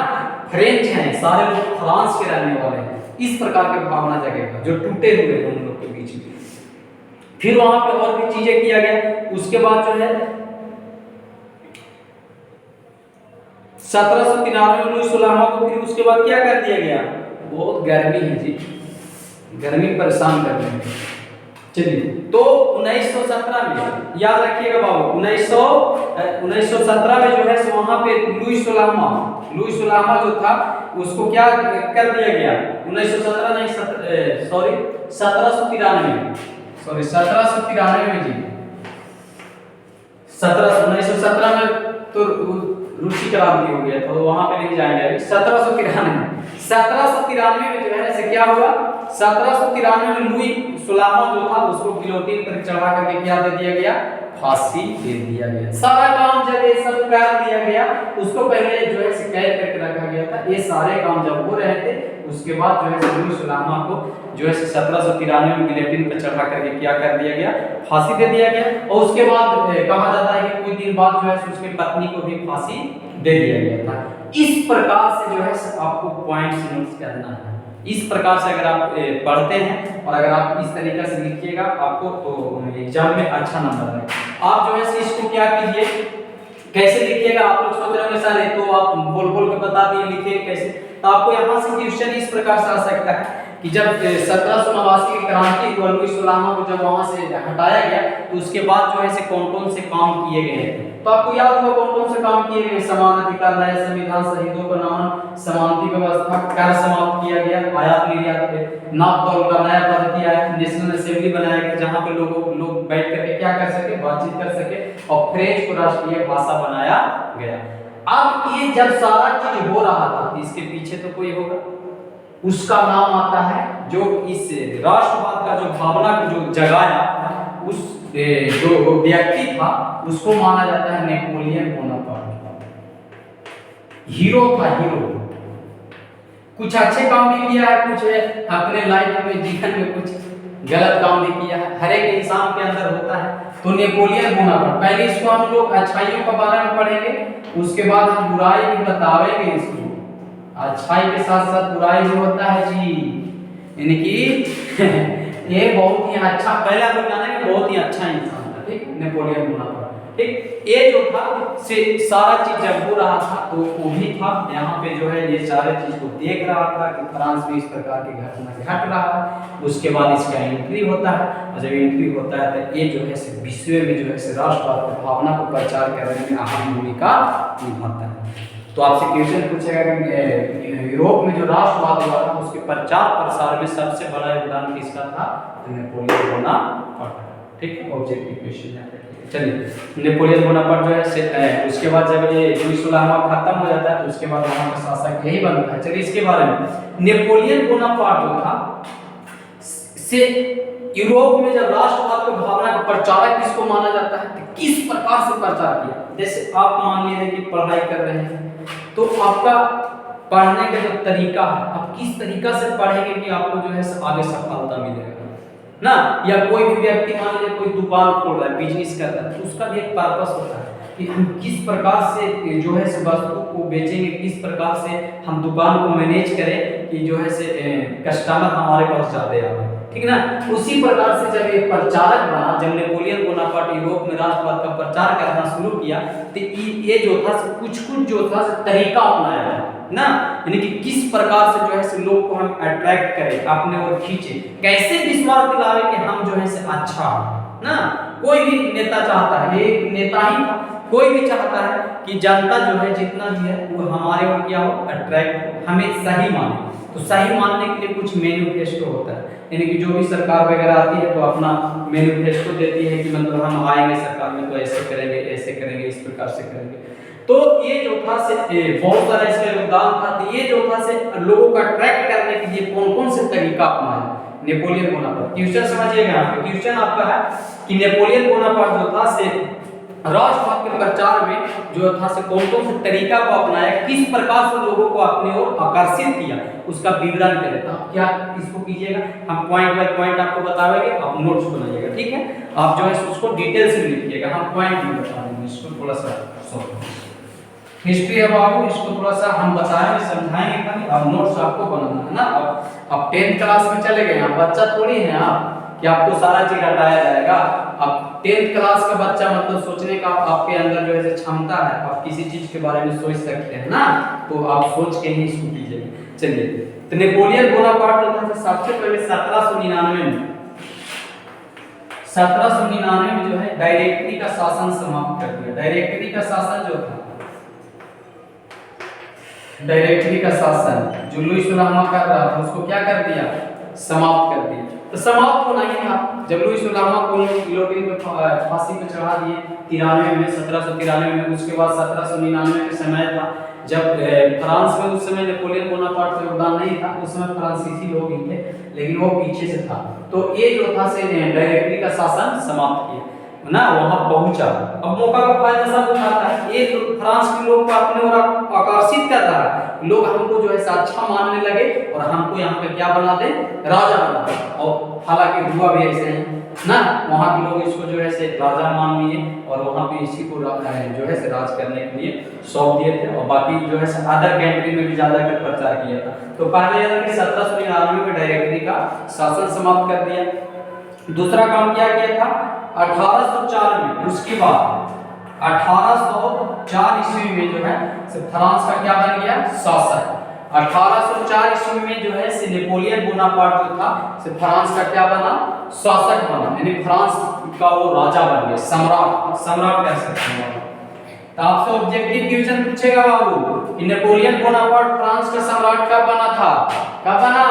फ्रेंच हैं, सारे लोग फ्रांस के रहने वाले हैं। इस प्रकार की भावना जगेगा जो टूटे हुए हैं उन लोग के बीच में। फिर वहां पे और भी चीजें किया गया। उसके बाद जो है 1793 में लुई सुलामा को फिर उसके बाद क्या कर दिया गया, बहुत गर्मी है जी, गर्मी परेशान कर रही है। चलिए तो 1917 में याद रखिएगा बाबू, 1917 में जो है वहां पे लुई सुलामा जो था उसको क्या कर दिया गया 1917 नहीं सॉरी 1793 में जी 1917 में तो रूसी क्रांति हो गया, तो वहां पे नहीं जाएंगे अभी। 1793 में जो है से क्या हुआ, 1793 में लुई सुलामा जो था उसको गिलोटिन पर चढ़ा करके क्या दे दिया गया, फांसी दे दिया गया। सारा काम जब ये सब कर दिया गया, उसको पहले जो है से कैद करके रखा गया था। ये सारे काम जब हो रहे थे उसके बाद जो है लुई सुलामा को जो है 1793 में गिलोटिन पर चढ़ा करके क्या कर दिया गया, फांसी दे दिया गया। और उसके बाद कहा जाता है कि कुछ दिन बाद जो है उसकी पत्नी को भी फांसी दे दिया गया था। इस प्रकार से जो है आपको पॉइंट्स नोट करना है। इस प्रकार से अगर आप पढ़ते हैं और अगर आप इस तरीके से लिखिएगा आपको तो एग्जाम में अच्छा नंबर आएगा। आप जो है इसको क्या कीजिए, कैसे लिखिएगा, आप लोग सोच रहे होंगे सर तो आप बोल के बता दिए लिखिए कैसे, तो आपको यहाँ से क्वेश्चन इस प्रकार से आ सकता है कि जब 1789 की क्रांति हुआ, लुई सुलामा को जब वहां से हटाया गया तो उसके बाद जो है कौन-कौन से काम किए गए हैं। तो आपको याद होगा कौन-कौन से काम किए गए, समान अधिकार, नया संविधान, शहीदों का नमन, समानता व्यवस्था, कर समाप्त किया गया, आयात निर्यात पे नाप तौल का नया पद्धति आया, नेशनल असेंबली बनाया गया जहां पे लोग बैठ करके क्या कर सके, बातचीत कर सके, और फ्रेंच को राष्ट्रीय भाषा बनाया गया। अब ये जब सारा चीज हो रहा था इसके पीछे तो कोई होगा, उसका नाम आता है जो इस राष्ट्रवाद का जो भावना को जो जगाया, उस जो व्यक्ति था उसको माना जाता है नेपोलियन बोनापार्ट। हीरो था, हीरो। कुछ अच्छे काम भी किया है, कुछ अपने लाइफ में जीवन में कुछ गलत काम भी किया है, हर एक इंसान के अंदर होता है। तो नेपोलियन बोनापार्ट, पहले इसको हम लोग अच्छाइयों के बारे में पढ़ेंगे, उसके बाद हम बुराई भी बतावेंगे इसको। अच्छाई के साथ साथ बुराई भी होता है जी, यानी कि ये बहुत ही अच्छा, पहले हम लोग जानेंगे बहुत ही अच्छा इंसान था, ठीक, नेपोलियन बोनापार्ट, ठीक। ये जो था से सारा चीज जब हो रहा था तो वो भी था यहाँ पे जो है ये सारे चीज को देख रहा था कि फ्रांस में इस प्रकार की घटना घट रहा है। उसके बाद इसका एंट्री होता है, और जब एंट्री होता है तो ये जो है विश्व में जो है राष्ट्रवाद की भावना को प्रचार करने में अहम भूमिका निभाता है। तो आपसे क्वेश्चन पूछेगा कि यूरोप में जो राष्ट्रवाद हुआ था उसके प्रचार प्रसार में सबसे बड़ा योगदान किसका था, तो नेपोलियन बोनापार्ट, ठीक। ऑब्जेक्टिव क्वेश्चन है। चलिए नेपोलियन बोनापार्ट जो है उसके बाद जब ये लुई सुलामा खत्म हो जाता है तो उसके बाद वहां का शासक यही बनता है। चलिए इसके बारे में, नेपोलियन बोनापार्ट जो था से यूरोप में जब राष्ट्रवाद की भावना का प्रचारक किसको माना जाता है, तो किस प्रकार से प्रचार किया। जैसे आप मान लीजिए कि पढ़ाई कर रहे हैं तो आपका पढ़ने का जो तरीका है, आप किस तरीका से पढ़ेंगे कि आपको जो है आगे सफलता मिलेगा ना। या कोई भी व्यक्ति मान लीजिए कोई दुकान खोल रहा है, बिजनेस कर रहा है, तो उसका भी एक पर्पस होता है कि हम किस प्रकार से जो है वस्तु को बेचेंगे, किस प्रकार से हम दुकान को मैनेज करें कि जो है कस्टमर हमारे पास ज्यादा आए। ठीक ना। उसी प्रकार से जब ये प्रचारक बना, जब नेपोलियन बोनापार्ट यूरोप में राष्ट्रवाद का प्रचार करना शुरू किया, तो ये जो था कुछ जो था तरीका अपनाया ना, यानी कि किस प्रकार से जो है से लोग को हम अट्रैक्ट करें, अपने ओर खींचे, कैसे विश्वास दिलावे कि हम जो है से अच्छा ना। कोई भी नेता चाहता है, ये नेता ही था, कोई भी चाहता है कि जनता जो है जितना भी है वो हमारे ओर क्या हो, अट्रैक्ट हो, हमें सही माने। तो सही मानने के लिए कुछ मैनिफेस्टो होता है, यानी कि जो भी सरकार वगैरह आती है तो अपना मैनिफेस्टो देती है कि मतलब हम आएंगे सरकार में तो ऐसे करेंगे, ऐसे करेंगे, इस प्रकार से करेंगे। तो ये जो था से बहुत सारा इसका योगदान था। तो ये जो था से लोगों को अट्रैक्ट करने के लिए कौन कौन से तरीका अपनाया नेपोलियन बोनापार्ट। क्वेश्चन समझिएगा यहाँ पे, क्वेश्चन आपका है कि नेपोलियन बोनापार्ट जो था से राष्ट्रवाद के प्रचार में जो था से कौन कौन से तरीका को अपनाया, किस प्रकार से लोगों को अपनी ओर आकर्षित किया, उसका विवरण करें। तो आप क्या इसको कीजिएगा, हम पॉइंट बाय पॉइंट आपको बताएंगे, आप नोट्स बनाइएगा, ठीक है। आप जो है उसको डिटेल से लिखिएगा, हम पॉइंट भी बता देंगे, इसको थोड़ा सा हिस्ट्री है बाबू, इसको थोड़ा सा हम बताएंगे, समझाएंगे खाली, अब नोट्स आपको बनाना है ना। अब 10th क्लास में चले गए, आप बच्चा थोड़ी है आप कि आपको सारा चीज हटाया जाएगा। अब 10th क्लास का बच्चा मतलब सोचने का आपके अंदर जो है क्षमता है, आप किसी चीज के बारे में सोच सकते हैं ना, तो आप सोच के ही इसको कीजिएगा। चलिए, तो नेपोलियन बोनापार्ट जो था सबसे पहले 1799 में जो है डायरेक्टरी का शासन समाप्त कर दिया। डायरेक्टरी का शासन जो था, डायरेक्टरी का शासन जो लुईस सुलामा कर रहा था उसको क्या कर दिया, समाप्त कर दिया। तो समाप्त होना ही था जब लुईस सुलामा को गिलोटिन पे फांसी पे चढ़ा दिए 93 में, 1793 में। उसके बाद 1799 के समय था जब फ्रांस में, उस समय नेपोलियन बोनापार्ट का योगदान नहीं था, उस समय फ्रांसीसी लोग ही थे, लेकिन वो पीछे से था। तो ये जो था से डायरेक्टरी का शासन समाप्त किया ना, वहां पहुंचा। अब मौका का फायदा सब उठाता है, ये फ्रांस के लोग को अपने ओर आकर्षित कर रहा है, लोग हमको जो है अच्छा मानने लगे और हमको यहाँ पे क्या बना दे, राजा बना दे। और हालांकि हुआ भी ऐसे ही ना, वहाँ के लोग इसको जो है से राजा मान लिए और वहाँ पे इसी को जो है से राज करने के लिए सौंप दिए थे, और बाकी जो है से अदर कंट्री में भी ज्यादा कर प्रचार किया था। तो पहले 1799 में डायरेक्टरी का शासन समाप्त कर दिया। दूसरा काम क्या किया था, 1804 में, उसके बाद 1804 ईस्वी में जो है फ्रांस का क्या बन गया, शासक। 1804 ईस्वी में जो है नेपोलियन बोनापार्ट जो था फ्रांस का क्या बना, शासक बना, यानी फ्रांस का वो राजा बन गया, सम्राट कह सकते हैं। तो आपसे ऑब्जेक्टिव क्वेश्चन पूछेगा बाबू कि नेपोलियन बोनापार्ट फ्रांस का सम्राट कब बना था, कब बना,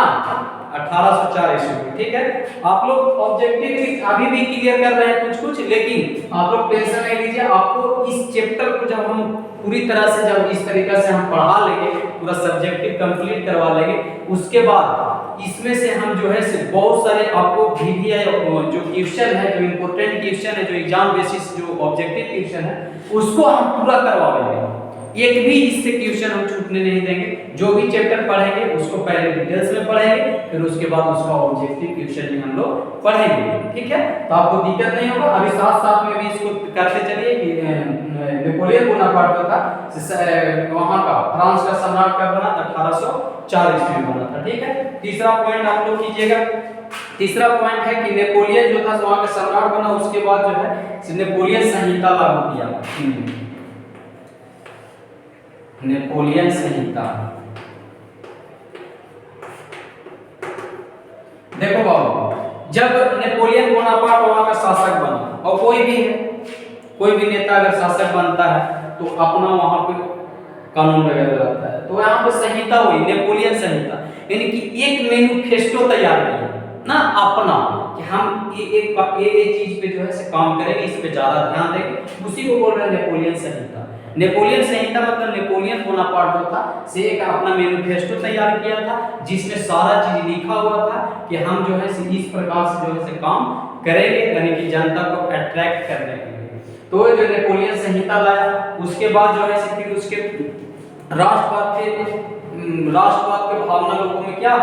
1804 ईस्वी में, ठीक है। आप लोग ऑब्जेक्टिव अभी भी क्लियर कर रहे हैं कुछ, लेकिन आप लोग टेंशन नहीं लीजिए, आपको इस चैप्टर को जब हम पूरी तरह से, जब इस तरीके से हम पढ़ा लेंगे, पूरा सब्जेक्टिव कंप्लीट करवा लेंगे, उसके बाद इसमें से हम जो है से बहुत सारे आपको VVI जो क्वेश्चन है, जो इम्पोर्टेंट क्वेश्चन है, जो एग्जाम बेसिस जो ऑब्जेक्टिव क्वेश्चन है, उसको हम पूरा करवाएंगे। एक भी इससे क्वेश्चन हम छूटने नहीं देंगे। जो भी चैप्टर पढ़ेंगे उसको पहले डिटेल्स में पढ़ेंगे, फिर उसके बाद उसका ऑब्जेक्टिव क्वेश्चन भी हम लोग पढ़ेंगे, ठीक है। तो आपको दिक्कत नहीं होगा। अभी साथ साथ में भी इसको करते चलिए कि नेपोलियन बोनापार्ट जो था वहां का फ्रांस का सम्राट कब बना, 1804 ईस्वी में बना था, ठीक है। तीसरा पॉइंट आप लोग कीजिएगा। तीसरा पॉइंट है कि नेपोलियन जो था वहां का सम्राट बना, उसके बाद जो है नेपोलियन संहिता लागू किया। नेपोलियन संहिता, देखो बाबू, जब नेपोलियन बोनापार्ट वहां का शासक बना, और कोई भी है, कोई भी नेता अगर शासक बनता है तो अपना वहां पे कानून वगैरह रहता है, तो यहाँ पे संहिता हुई नेपोलियन संहिता, यानी कि एक मैनिफेस्टो तैयार किया ना अपना, कि हम ये चीज पे जो है से काम करेंगे, इस पे ज्यादा ध्यान देंगे, उसी को बोल रहे हैं नेपोलियन संहिता। नेपोलियन संहिता मतलब नेपोलियन बोनापार्ट जो था से एक अपना मैनिफेस्टो तैयार किया था, जिसमें सारा चीज लिखा हुआ था कि हम जो है इस प्रकार से जो है काम करेंगे, यानी कि जनता को अट्रैक्ट करने के लिए। तो जो नेपोलियन संहिता लाया, उसके बाद जो है फिर उसके राष्ट्रवाद के भावना लोगों में क्या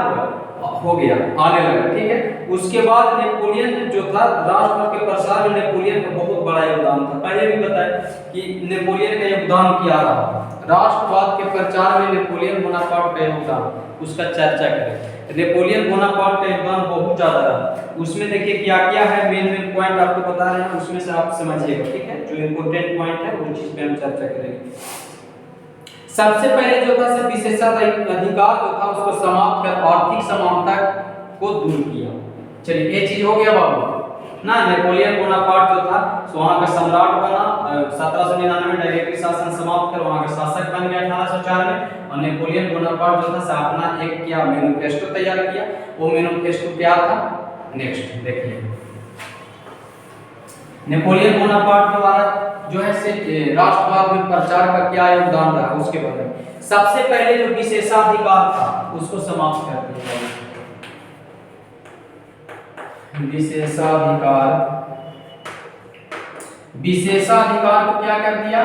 हो गया, आने लगा, ठीक है। उसके बाद नेपोलियन जो था राष्ट्रवाद के प्रसार में नेपोलियन का बहुत बड़ा योगदान था। पहले भी बताया कि नेपोलियन का योगदान क्या रहा, राष्ट्रवाद के प्रचार में नेपोलियन बोनापार्ट का योगदान। उसका चर्चा करें। नेपोलियन बोनापार्ट का योगदान बहुत ज़्यादा रहा। उसमें देखिए क्या क्या है, मेन पॉइंट आपको बता रहे हैं, उसमें से आप समझिएगा, ठीक है। जो इम्पोर्टेंट पॉइंट है उन चीज़ पे हम चर्चा करेंगे। सबसे पहले जो था विशेषाधिकार जो था उसको समाप्त कर आर्थिक समानता को दूर किया। चलिए ये चीज हो गया बाबू ना। नेपोलियन बोनापार्ट जो था वहाँ का सम्राट बना, 1799 में डायरेक्टरी शासन समाप्त कर वहाँ का शासक बन गया 1804 में। और नेपोलियन बोनापार्ट जो था से अपना एक क्या मैनिफेस्टो तैयार किया। वो मैनिफेस्टो क्या था, नेक्स्ट देखिए। नेपोलियन बोनापार्ट के द्वारा जो है से राष्ट्रवाद में प्रचार का क्या योगदान रहा उसके बारे में। सबसे पहले जो विशेषाधिकार था उसको समाप्त कर दिया। विशेषाधिकार को क्या कर दिया,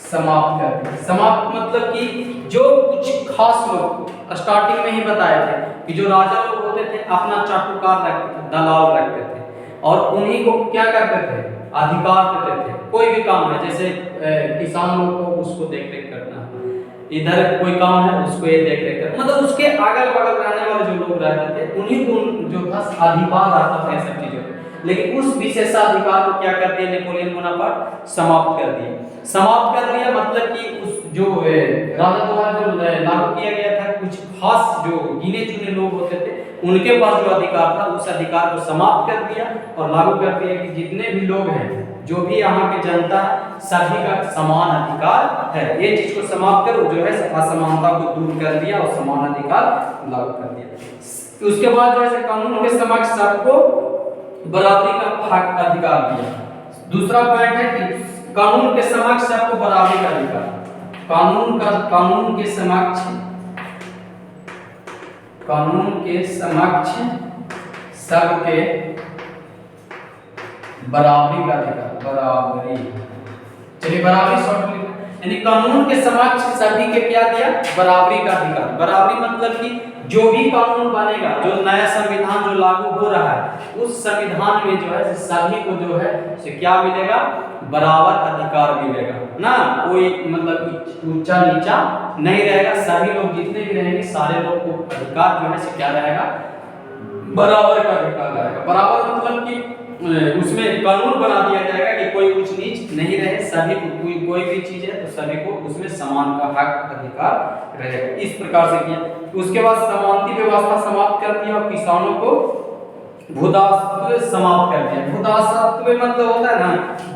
समाप्त कर दिया। समाप्त मतलब कि जो कुछ खास लोग स्टार्टिंग में ही बताए थे कि जो राजा लोग होते थे अपना चाटुकार रखते थे, दलाल रखते थे और उन्हीं को क्या करते थे, अधिकार देते थे। कोई भी काम है जैसे किसान लोग को उसको देख रेख करना, इधर कोई काम है उसको ये देख रेख करना, मतलब उसके अगल बगल रहने वाले जो लोग रहते थे उन्हीं को जो था अधिकार आता था सब चीजों पे। लेकिन उस विशेषाधिकार को क्या कर दिया नेपोलियन बोनापार्ट, समाप्त कर दिया। समाप्त कर दिया मतलब कि उस जो राजा द्वारा जो लागू किया गया था, कुछ खास जो गिने चुने लोग होते थे उनके पास जो अधिकार था उस अधिकार को समाप्त कर दिया और लागू कर दिया कि जितने भी लोग हैं, जो भी यहाँ की जनता है, सभी का समान अधिकार है। ये चीज को समाप्त कर जो है असमानता को दूर कर दिया और समान अधिकार लागू कर दिया। उसके बाद जो है कानून के समक्ष सबको बराबरी का हक अधिकार दिया। दूसरा पॉइंट है कि कानून के समक्ष सबको बराबरी का अधिकार। कानून के समक्ष सबके बराबरी का अधिकार। बराबरी, चलिए बराबरी शॉर्ट लिखा, यानी कानून के समक्ष सभी के क्या दिया, बराबरी का अधिकार। बराबरी मतलब कि जो भी कानून बनेगा, जो नया संविधान जो लागू हो रहा है उस संविधान में जो है सभी को जो है से क्या मिलेगा, बराबर अधिकार मिलेगा ना। कोई मतलब ऊंचा नीचा नहीं रहेगा, सभी लोग जितने भी रहेंगे सारे लोग को अधिकार जो है से क्या रहेगा, बराबर का अधिकार रहेगा। बराबर मतलब कि उसमें कानून बना दिया जाएगा कि कोई ऊंच नीच नहीं रहे, सभी को कोई भी चीज है तो सभी को उसमें समान का हक अधिकार रहेगा। इस प्रकार से किया। उसके बाद समानती व्यवस्था समाप्त कर दिया और किसानों को भूदासत्व समाप्त कर दिया। भूदासत्व मतलब होता है ना,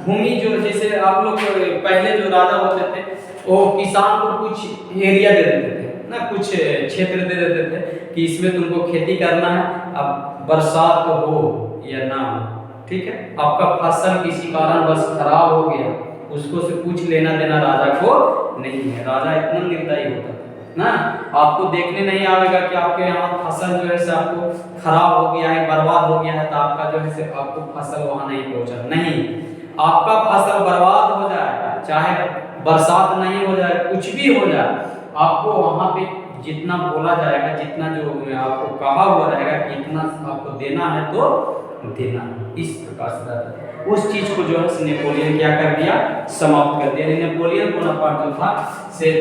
भूमि जो जैसे आप लोग पहले जो राजा होते थे वो किसान को कुछ एरिया दे देते थे ना, कुछ क्षेत्र दे देते थे कि इसमें तुमको खेती करना है, अब बरसात हो या ना हो, ठीक है, आपका फसल किसी कारण बस खराब हो गया, उसको से कुछ लेना देना राजा को नहीं है। राजा इतना निर्दयी होता था ना, आपको देखने नहीं आएगा कि आपके यहाँ फसल जो है से आपको खराब हो गया है, बर्बाद हो गया है, तो आपका जो है से आपको फसल वहाँ नहीं पहुँचा, नहीं, आपका फसल बर्बाद हो जाए, चाहे बरसात नहीं हो जाए, कुछ भी हो जाए, आपको वहाँ पे जितना बोला जाएगा, जितना जो आपको कहा हुआ रहेगा कि इतना आपको देना है तो देना। इस प्रकार से उस चीज को जो है नेपोलियन क्या कर दिया, समाप्त कर दिया। नेपोलियन बोनापार्ट जो था से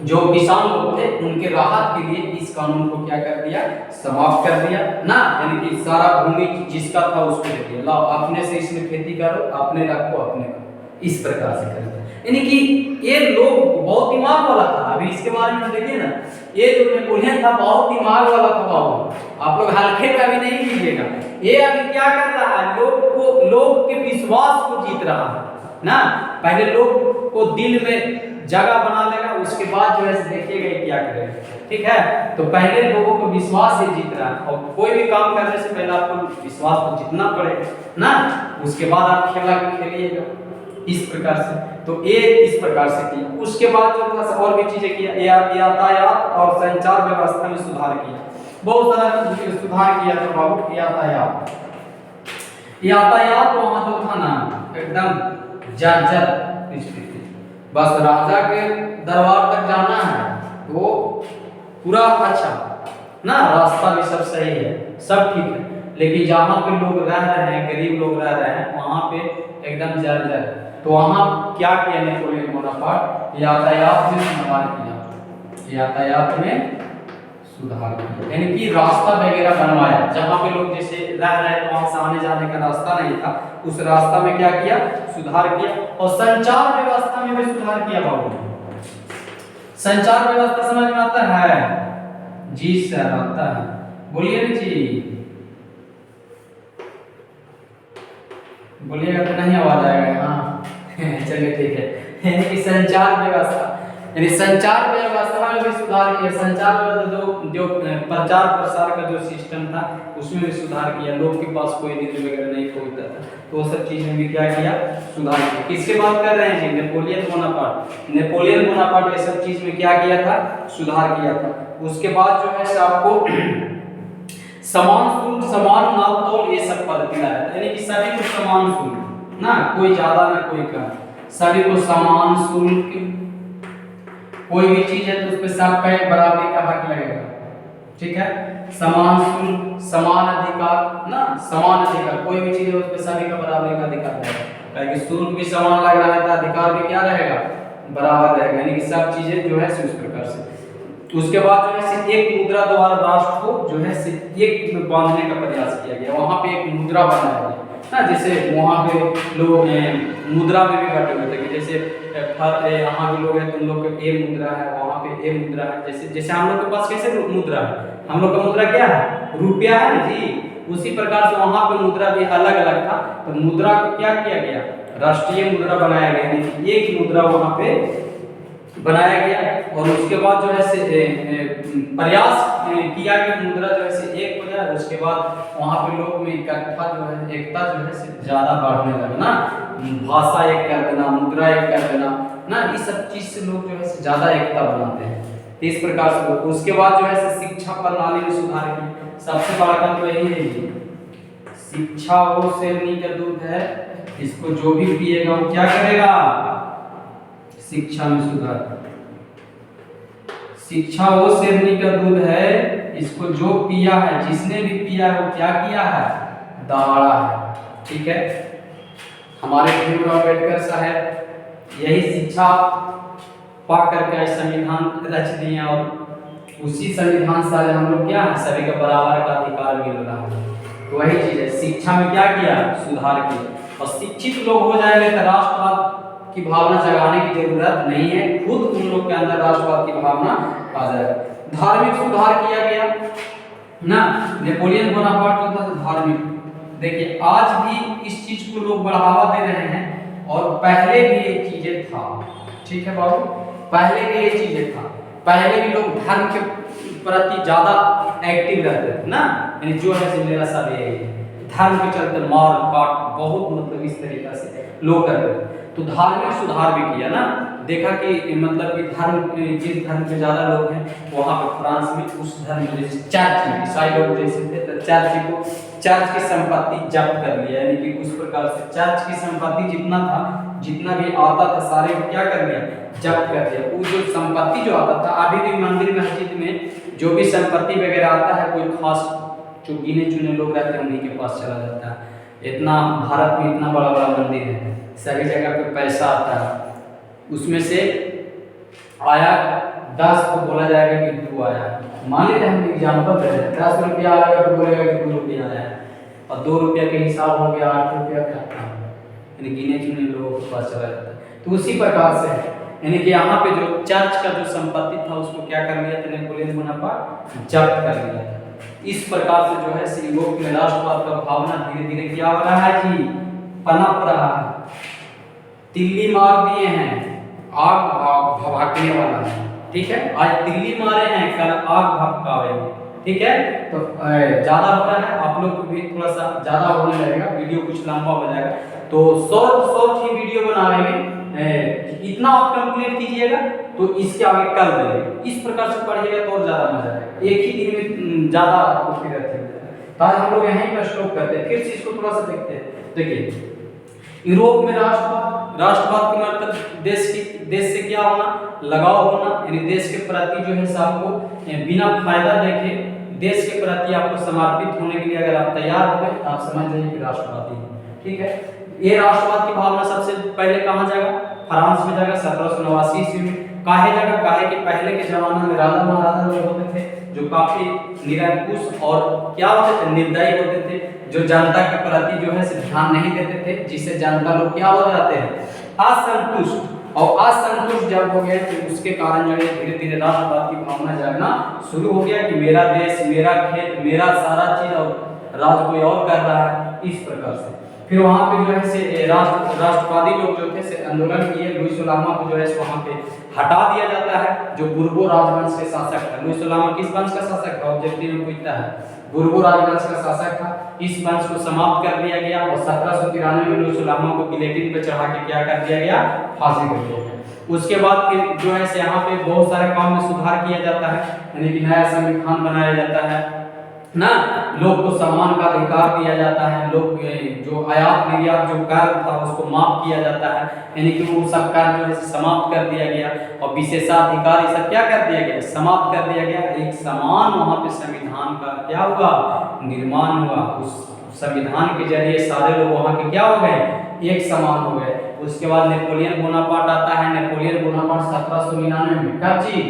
जो किसान लोग थे उनके राहत के लिए इस कानून को क्या कर दिया, समाप्त कर दिया ना, यानी कि सारा भूमि जिसका था उसको दे दिया, लाओ अपने से इसमें खेती करो, अपने रखो, अपने करो, इस प्रकार से कर दिया। यानी कि ये लोग बहुत दिमाग वाला था। अभी इसके बारे में देखिए ना, ये जो नेपोलियन था बहुत दिमाग वाला था बाबू, आप लोग हल्के में अभी नहीं लीजिएगा। ये अभी क्या कर रहा है, लोग के विश्वास को जीत रहा है ना। पहले लोग को दिल में जगह बना लेगा, उसके बाद जो है देखिएगा क्या करेगा, ठीक है। तो पहले लोगों को विश्वास से जीत रहा है, और कोई भी काम करने से पहले आपको विश्वास को जीतना पड़ेगा ना, उसके बाद आप खेलिएगा इस प्रकार से। तो ये इस प्रकार से किया। उसके बाद जो था और भी चीजें किया, यातायात और संचार व्यवस्था में सुधार किया, बहुत सारा सुधार किया था बाबू। यातायात वहाँ जो था ना एकदम जर्जर स्थिति, बस राजा के दरबार तक जाना है वो पूरा अच्छा ना, रास्ता भी सब सही है, सब ठीक है, लेकिन जहाँ पे लोग रह रहे हैं, गरीब लोग रह रहे हैं, वहाँ पे एकदम जर्जर। तो वहाँ क्या किया नेपोलियन बोनापार्ट, यातायात में सुधार किया। यातायात में सुधार किया, यानी कि रास्ता वगैरह बनवाया। जहाँ पे लोग जैसे रह रहे तो वहां से आने जाने का रास्ता नहीं था, उस रास्ता में क्या किया, सुधार किया। और संचार व्यवस्था में भी सुधार किया बाबू। संचार व्यवस्था समझ में आता है? जी सर आता है, बोलिए ना जी, बोलिएगा तो नहीं आवाज आएगा। हाँ चलिए ठीक है। यानी कि संचार व्यवस्था, यानी संचार व्यवस्था में भी सुधार किया। संचार व्यवस्था जो प्रचार प्रसार का जो सिस्टम था उसमें भी सुधार किया। लोग के पास कोई नीति वगैरह नहीं पहुंचता था, तो वो सब चीज में भी क्या किया, सुधार किया। किसके बात कर रहे हैं जी? Napoleon Bonaparte. नेपोलियन बोनापार्ट ये सब चीज में क्या किया था, सुधार किया था। उसके बाद जो है आपको समान शुल्क, समान नाप तोल, ये सब पद दिलाया था। यानी कि सभी को समान शुल्क ना, कोई ज्यादा ना कोई कम, सभी को समान शुल्क। कोई भी चीज है तो उस पे सबका एक बराबरी का हक लगेगा, ठीक है। समान शुल्क, समान अधिकार ना, समान अधिकार, कोई भी चीज है उस पे सभी का बराबरी का अधिकार रहेगा। क्योंकि शुल्क भी समान लग रहा है तो अधिकार भी क्या रहेगा, बराबर रहेगा। यानी कि सब चीजें जो है इस प्रकार से। उसके बाद जो है एक मुद्रा द्वारा राष्ट्र को जो है एक में बांधने का प्रयास किया गया। वहां पे एक मुद्रा बनाया गया ना, जैसे वहां पे लोग मुद्रा में भी बटे हुए थे कि जैसे यहाँ के लोग हैं तो उन लोग के ए मुद्रा है, वहां पे ए मुद्रा है। जैसे जैसे हम लोग के पास कैसे मुद्रा है, हम लोग का मुद्रा क्या है, रुपया है ना जी। उसी प्रकार से वहां पे मुद्रा भी अलग अलग था, तो मुद्रा को क्या किया गया, राष्ट्रीय मुद्रा बनाया गया, यानी एक मुद्रा वहां पे बनाया गया। और उसके बाद जो है प्रयास किया कि मुद्रा जो है एक हो जाए। उसके बाद वहां पे लोग में इकट्ठा जो है, एकता जो है ज्यादा बढ़ने लगा ना, भाषा एक कर देना, मुद्रा एक कर देना ना, इस सब चीज से लोग जो है ज्यादा एकता बनाते हैं। तो इस प्रकार से लोग, उसके बाद जो है शिक्षा प्रणाली में सुधार की। सबसे बड़ा काम तो यही है, शिक्षा वो शेरनी का दूध है, इसको जो भी पिएगा वो क्या करेगा, शिक्षा में सुधार। शिक्षा वो शेरनी का दूध है, इसको जो पिया है, जिसने भी पिया है वो क्या किया है, दहाड़ा है, ठीक है। हमारे भीमराव अम्बेडकर साहब यही शिक्षा पा करके संविधान रच दिए, और उसी संविधान से हम लोग क्या है, सभी का बराबर का अधिकार मिल रहा है। तो वही चीज है, शिक्षा में क्या किया, सुधार किया। और शिक्षित लोग हो जाएंगे तो राष्ट्रवाद की भावना जगाने की जरूरत नहीं है, खुद उन लोग के अंदर राष्ट्रवाद की भावना आ जाएगा। धार्मिक सुधार किया गया ना, नेपोलियन बोनापार्ट जो था धार्मिक। देखिए आज भी इस चीज को लोग बढ़ावा दे रहे हैं, और पहले भी ये चीजें था, ठीक है बाबू, पहले भी ये चीजें था। पहले भी लोग धर्म के प्रति ज्यादा एक्टिव रहते थे ना, यानी जो है मेरा सब ये धर्म के चलते मार काट बहुत, मतलब इस तरीका से लोग करते थे। तो धार्मिक सुधार भी किया ना, देखा कि मतलब कि धर्म, जिस धर्म के ज्यादा लोग हैं वहाँ पे फ्रांस में उस धर्म में जैसे चर्च में ईसाई लोग जैसे थे, तो चर्च की संपत्ति जब्त कर लिया। यानी कि उस प्रकार से चर्च की संपत्ति जितना था, जितना भी आता था सारे को क्या कर लिया, जब्त कर दिया। वो जो संपत्ति जो आता था, अभी भी मंदिर मस्जिद में जो भी संपत्ति वगैरह आता है, कोई खास जो गिने चुने लोग रहते हैं उन्हीं के पास चला जाता है। इतना भारत में इतना बड़ा बड़ा मंदिर है, सभी जगह पे पैसा आता है, उसमें से आया 10 को बोला जाएगा कि 2 आया। मान लीजिए हम एग्जाम्पल दे रहे हैं, 10 रुपया आएगा तो बोलेगा कि 2 रुपया आया, और 2 रुपया के हिसाब हो गया 8 रुपया का, यानी गिने चुने लोगों के पास चला जाता है। तो उसी प्रकार से है, यानी कि यहाँ पे जो चर्च का जो संपत्ति था उसको क्या कर लिया था, नेपोलियन बोनापार्ट जब्त कर लिया था। इस प्रकार से जो है यूरोप में राष्ट्रवाद का भावना धीरे धीरे क्या हो रहा है जी, पनप रहा है। तिल्ली मार दिए हैं, आग भभकने वाला है, ठीक है। आज तिल्ली मारे हैं, कल आग भभकावेंगे, ठीक है। तो ज्यादा हो रहा है, आप लोग को भी थोड़ा सा ज्यादा होने लगेगा, वीडियो कुछ लंबा हो जाएगा, तो शॉर्ट ही वीडियो बनाएंगे। इतना आप कंप्लीट कीजिएगा तो इसके आगे कर देंगे। इस प्रकार से पढ़िएगा तो और ज्यादा मजा आएगा, एक ही दिन में ज्यादा आपको फिर अच्छे हो जाएगा। तो आज हम लोग यहीं पर स्टॉप करते हैं, फिर से इसको थोड़ा सा देखते हैं। देखिए यूरोप में राष्ट्रवाद का मतलब देश से क्या होना, लगाव होना, यानी देश के प्रति जो है सबको बिना फायदा देखे देश के प्रति आपको समर्पित होने के लिए अगर आप तैयार हो गए, आप समझ जाइए कि राष्ट्रवादी, ठीक है। ये राष्ट्रवाद की भावना सबसे पहले कहाँ जाएगा, फ्रांस में जाएगा 1789 ईस्वी में। काहे जगह, काहे कि पहले के जमाने में राजा महाराजा लोग होते थे जो काफी निरंकुश और क्या होते थे, निर्दयी होते थे, जो जनता के प्रति जो है ध्यान नहीं देते थे, जिससे जनता लोग क्या हो जाते हैं, असंतुष्ट। और असंतुष्ट जब हो गए तो उसके कारण जो है धीरे धीरे राष्ट्रवाद की भावना जागना शुरू हो गया कि मेरा देश, मेरा खेत, मेरा सारा चीज और राज कोई और कर रहा है, इस प्रकार से। फिर वहाँ पे जो है से राष्ट्रवादी लोग जो थे से आंदोलन किए, लुईस उलामा को जो है वहाँ पे हटा दिया जाता है, जो बुर्बो राजवंश के शासक था। लुईस उलामा किस वंश का शासक था, ऑब्जेक्टिव में पूछता है, बुर्बो राजवंश का शासक था। इस वंश को समाप्त कर दिया गया और 1793 में लुईस उलामा को गिलेटिन पे चढ़ा के क्या कर दिया गया, फांसी कर दिया गया। उसके बाद फिर जो है यहाँ पे बहुत सारे काम में सुधार किया जाता है, यानी कि नया संविधान बनाया जाता है ना, लोग को सम्मान का अधिकार दिया जाता है, लोग जो आयात निर्यात जो कर था उसको माफ किया जाता है, यानी कि वो सब कर जो है समाप्त कर दिया गया और विशेषाधिकार ये सब क्या कर दिया गया, समाप्त कर दिया गया। एक समान वहाँ पे संविधान का क्या हुआ, निर्माण हुआ। उस संविधान के जरिए सारे लोग वहाँ के क्या हो गए, एक समान हो गए। उसके बाद नेपोलियन बोनापार्ट आता है। नेपोलियन बोनापार्ट 1799 में, कब जी,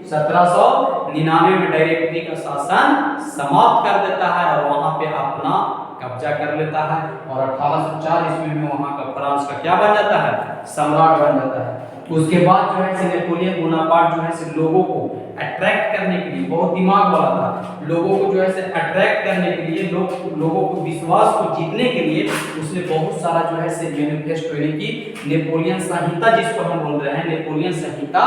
1799 में डायरेक्टरी का शासन समाप्त कर देता है और वहां पे अपना कब्जा कर लेता है और 1804 ईस्वी में वहां का फ्रांस का क्या बन जाता है, सम्राट बन जाता है। उसके बाद जो है नेपोलियन बोनापार्ट जो है लोगों को अट्रैक्ट करने के लिए, बहुत दिमाग वाला था, लोगों को जो है अट्रैक्ट करने के लिए, लोगों को विश्वास को जीतने के लिए उसने बहुत सारा जो है मैनिफेस्टो यानी कि नेपोलियन संहिता जिसको हम बोल रहे हैं, नेपोलियन संहिता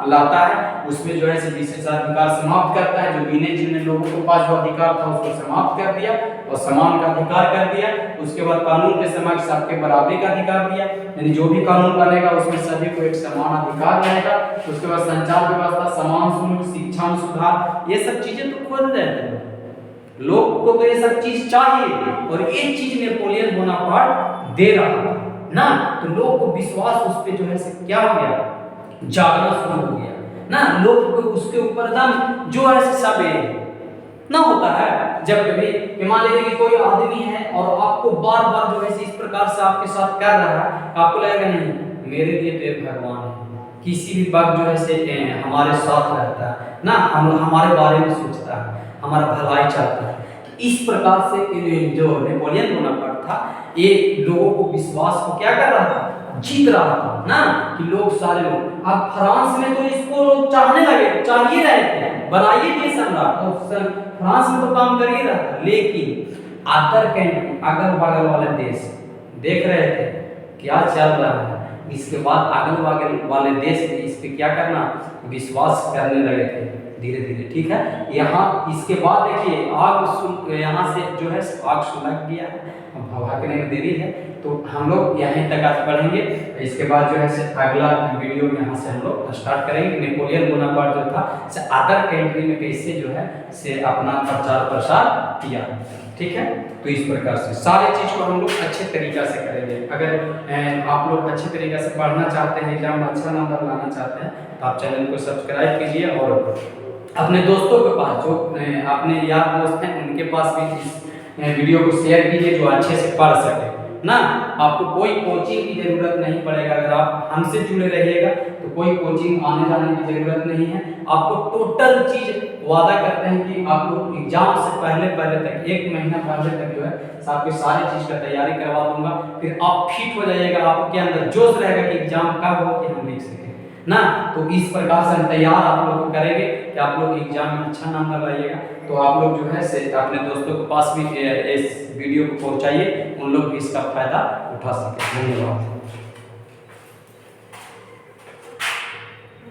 लाता है। उसमें जो है विशेषाधिकार समाप्त करता है, जो गिने जिन लोगों के पास जो अधिकार था उसको समाप्त कर दिया और समान का अधिकार कर दिया। उसके बाद कानून के समक्ष सबके बराबरी का अधिकार दिया, यानी जो भी कानून बनेगा उसमें सभी को एक समान अधिकार रहेगा। उसके बाद संचार व्यवस्था, समान शुल्क, शिक्षा में सुधार, ये सब चीजें तो खोज रहे थे लोग को, तो ये सब चीज चाहिए और एक चीज नेपोलियन बोनापार्ट दे रहा था ना, तो लोग को विश्वास उस पे जो है क्या हो गया, जागना शुरू हो गया ना। लोग को उसके ऊपर एकदम जो है सब ना होता है। जब कभी मान लीजिए कि कोई आदमी है और आपको बार बार जो है इस प्रकार से आपके साथ कर रहा है, आपको लगेगा नहीं मेरे लिए तो भगवान है, किसी भी वक्त जो है से हमारे साथ रहता है ना, हम हमारे बारे में सोचता है, हमारा भलाई चाहता है। तो इस प्रकार से जो नेपोलियन बोनापार्ट था ये लोगों को विश्वास को क्या कर रहा था, जीत रहा था ना, कि लोग सारे लोग। अब फ्रांस में तो इसको लोग चाहने लगे, चाहिए रहे थे, बनाइए थे सम्राट, और फ्रांस में तो काम कर ही रहा था। लेकिन अदर कंट्री, अगल बगल वाले देश देख रहे थे क्या चल रहा है, इसके बाद अगल बगल वाले देश इस पे क्या करना, विश्वास करने लगे थे धीरे धीरे। ठीक है, यहाँ इसके बाद देखिए आग यहाँ से जो है आग सुलग गया है, भागने में देरी है, तो हम लोग यहीं तक आज पढ़ेंगे। इसके बाद जो है अगला वीडियो में यहाँ से हम लोग स्टार्ट करेंगे नेपोलियन बोनापार्ट जो था से अदर कंट्री में कैसे जो है से अपना प्रचार प्रसार किया। ठीक है, तो इस प्रकार से सारे चीज को हम लोग अच्छे तरीका से करेंगे। अगर आप लोग अच्छे तरीके से पढ़ना चाहते हैं, एग्जाम में अच्छा नंबर लाना चाहते हैं, तो आप चैनल को सब्सक्राइब कीजिए और अपने दोस्तों के पास जो अपने यार दोस्त हैं उनके पास भी इस वीडियो को शेयर कीजिए जो अच्छे से पढ़ सके ना। आपको कोई कोचिंग की जरूरत नहीं पड़ेगा, अगर आप हमसे जुड़े रहिएगा तो कोई कोचिंग आने जाने की जरूरत नहीं है। आपको टोटल चीज वादा करते हैं कि आप लोग एग्जाम से पहले तक 1 महीना पहले तक जो है आपकी सारी चीज का तैयारी करवा दूंगा, फिर आप फिट हो जाइएगा, आपके अंदर जोश रहेगा कि एग्जाम कब हो कि हम लिख सके ना। तो इस प्रकार से हम तैयार आप लोग को करेंगे कि आप लोग एग्जाम में अच्छा नंबर लाइएगा। तो आप लोग जो है से अपने दोस्तों के पास भी इस वीडियो को पहुंचाइए, उन लोग भी इसका फायदा उठा सके। धन्यवाद।